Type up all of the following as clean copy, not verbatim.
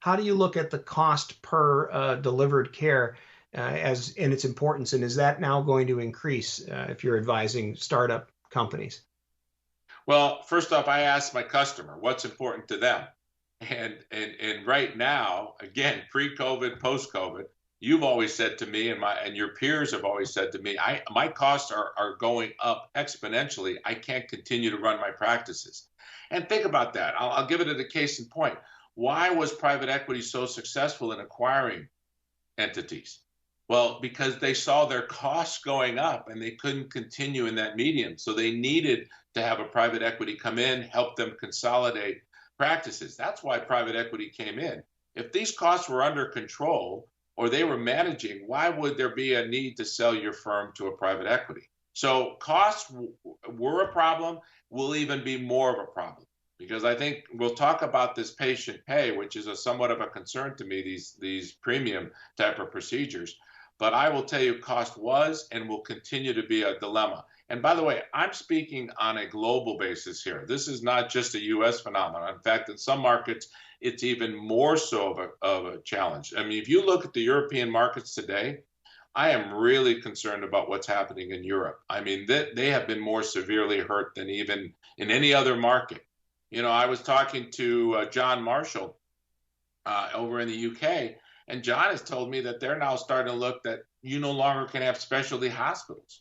how do you look at the cost per delivered care as in its importance, and is that now going to increase if you're advising startup companies? Well, first off, I ask my customer what's important to them. And right now, again, pre-COVID, post-COVID, you've always said to me, and your peers have always said to me, my costs are going up exponentially. I can't continue to run my practices. And think about that. I'll give it a case in point. Why was private equity so successful in acquiring entities? Well, because they saw their costs going up and they couldn't continue in that medium. So they needed to have a private equity come in, help them consolidate practices. That's why private equity came in. If these costs were under control or they were managing, why would there be a need to sell your firm to a private equity? So costs were a problem, will even be more of a problem. Because I think we'll talk about this patient pay, which is somewhat of a concern to me, these premium type of procedures. But I will tell you, cost was and will continue to be a dilemma. And by the way, I'm speaking on a global basis here. This is not just a U.S. phenomenon. In fact, in some markets, it's even more so of a challenge. I mean, if you look at the European markets today, I am really concerned about what's happening in Europe. I mean, they have been more severely hurt than even in any other market. You know, I was talking to John Marshall over in the UK, and John has told me that they're now starting to look that you no longer can have specialty hospitals,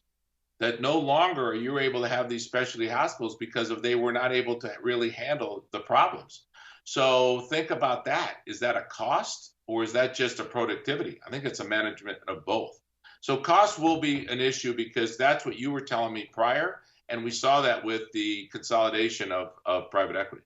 that no longer are you able to have these specialty hospitals because of they were not able to really handle the problems. So think about that. Is that a cost or is that just a productivity? I think it's a management of both. So cost will be an issue because that's what you were telling me prior. And we saw that with the consolidation of private equity.